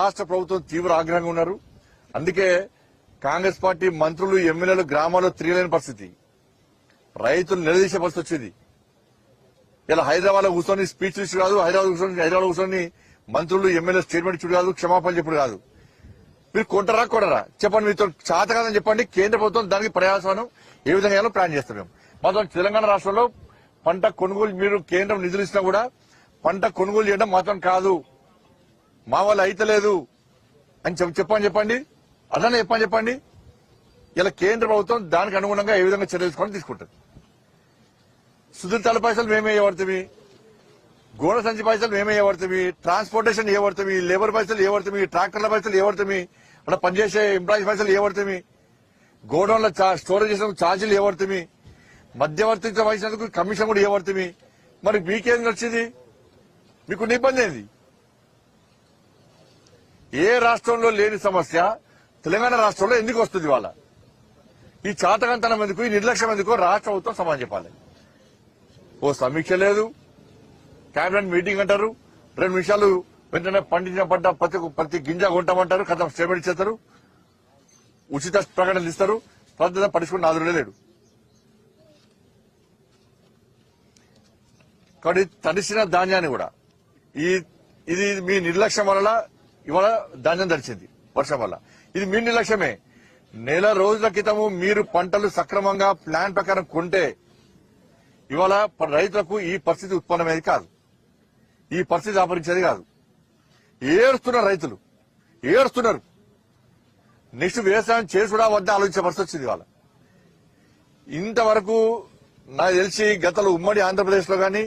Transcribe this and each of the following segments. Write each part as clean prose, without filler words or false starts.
రాష్ట్ర ప్రభుత్వం తీవ్ర ఆగ్రహంగా ఉన్నారు. అందుకే కాంగ్రెస్ పార్టీ మంత్రులు ఎమ్మెల్యేలు గ్రామాల్లో తిరగలేని పరిస్థితి, రైతులు నిలదీసే పరిస్థితి వచ్చింది. ఇలా హైదరాబాద్ లో కూర్చొని స్పీచ్ ఇచ్చు కాదు, హైదరాబాద్ కూర్చొని మంత్రులు ఎమ్మెల్యే స్టేట్మెంట్ ఇచ్చుడు కాదు, క్షమాపణ చెప్పుడు కాదు. మీరు కొంటారా కొడరా చెప్పండి, మీతో చేత కాదని చెప్పండి. కేంద్ర ప్రభుత్వం దానికి ప్రయాసనం ఏ విధంగా ప్లాన్ చేస్తున్నాం. మాత్రం తెలంగాణ రాష్ట్రంలో పంట కొనుగోలు మీరు కేంద్రం నిధులు ఇచ్చినా కూడా పంట కొనుగోలు చేయడం మాత్రం కాదు, మా వాళ్ళు అయితలేదు అని చెప్పండి. అట్లానే చెప్పండి. ఇలా కేంద్ర ప్రభుత్వం దానికి అనుగుణంగా ఏ విధంగా చర్యలు తీసుకుంటుంది. సుధీర్తాల పైసలు మేమే ఇవ్వబడుతుంది, గోడ సంచి పైసలు మేమే ఇవ్వబడుతుంది, ట్రాన్స్పోర్టేషన్ ఇవ్వబడుతుంది, లేబర్ పైసలు ఇవ్వబడుతుంది, ట్రాక్టర్ల పైసలు ఇవ్వబడుతుంది, అక్కడ పనిచేసే ఎంప్లాయీస్ పైసలు ఇవ్వబడుతుంది, గోడౌన్ల స్టోరేజ్ చేసిన ఛార్జీలు ఇవ్వబడుతుంది, మధ్యవర్తి వహించినందుకు కమిషన్ కూడా ఇవ్వబడుతుంది. మరి మీకేం నచ్చింది? మీకు ఇబ్బంది ఏంది? ఏ రాష్ట్రంలో లేని సమస్య తెలంగాణ రాష్ట్రంలో ఎందుకు వస్తుంది? వాళ్ళ ఈ చాతకంతనం ఎందుకు, ఈ నిర్లక్ష్యం ఎందుకు రాష్ట్ర ప్రభుత్వం సమాధానం చెప్పాలి. ఓ సమీక్ష లేదు, కేబినెట్ మీటింగ్ అంటారు, 2 నిమిషాలు వెంటనే పండించిన పడ్డ ప్రతి గింజ కొంటామంటారు, కథ స్టేట్మెంట్ ఇచ్చేస్తారు, ఉచిత ప్రకటనలు ఇస్తారు, పట్టించుకుని నాదుడే లేడు. కాబట్టి తడిసిన ధాన్యాన్ని కూడా ఇది మీ నిర్లక్ష్యం వల్ల ఇవాళ ధాన్యం తడిచింది వర్షం వల్ల. ఇది మీ నిర్లక్ష్యమే. నెల రోజుల క్రితము మీరు పంటలు సక్రమంగా ప్లాన్ ప్రకారం కొంటే ఇవాళ రైతులకు ఈ పరిస్థితి ఉత్పన్నమేది కాదు, ఈ పరిస్థితి ఆపరించేది కాదు. ఏడుస్తున్నారు రైతులు, ఏడుస్తున్నారు. నెక్స్ట్ వ్యవసాయం చేసుడా వద్ద ఆలోచించే పరిస్థితి వచ్చింది ఇవాళ. ఇంతవరకు నాకు తెలిసి గతంలో ఉమ్మడి ఆంధ్రప్రదేశ్ లో గాని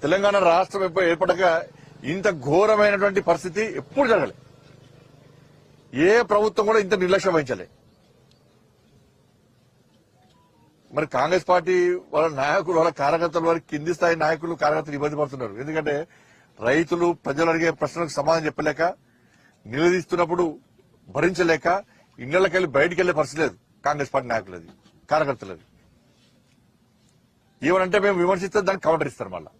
తెలంగాణ రాష్ట్రం ఏర్పడక ఇంత ఘోరమైనటువంటి పరిస్థితి ఎప్పుడు జరగలే. ఏ ప్రభుత్వం కూడా ఇంత నిర్లక్ష్యం వహించలే. మరి కాంగ్రెస్ పార్టీ వాళ్ళ నాయకులు, వాళ్ళ కార్యకర్తలు, వారి కింది స్థాయి నాయకులు కార్యకర్తలు ఇబ్బంది పడుతున్నారు. ఎందుకంటే రైతులు ప్రజలు అడిగే ప్రశ్నలకు సమాధానం చెప్పలేక, నిలదీస్తున్నప్పుడు భరించలేక ఇళ్లకెళ్లి బయటికి వెళ్లే పరిస్థితి లేదు కాంగ్రెస్ పార్టీ నాయకులది, కార్యకర్తలది. ఏమనంటే మేము విమర్శిస్తే దానికి కౌంటర్ ఇస్తారు. మళ్ళా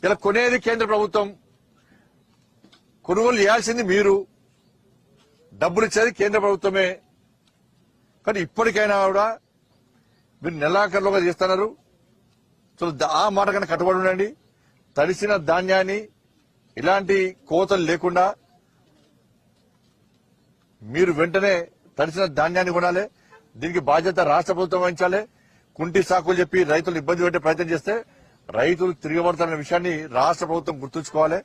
ఇలా కొనేది కేంద్ర ప్రభుత్వం, కొనుగోలు చేయాల్సింది మీరు, డబ్బులు ఇచ్చేది కేంద్ర ప్రభుత్వమే. కానీ ఇప్పటికైనా కూడా మీరు నెలాఖరులోగా చేస్తున్నారు. సో ఆ మాట కన్నా కట్టుబడి ఉండండి. తడిసిన ధాన్యాన్ని ఇలాంటి కోతలు లేకుండా మీరు వెంటనే తడిసిన ధాన్యాన్ని కొనాలి. దీనికి బాధ్యత రాష్ట్ర ప్రభుత్వం వహించాలి. కుంటి సాకులు చెప్పి రైతులు ఇబ్బంది పెట్టే ప్రయత్నం చేస్తే రైతులు తిరగబడతారనే విషయాన్ని రాష్ట్ర ప్రభుత్వం గుర్తుంచుకోవాలి.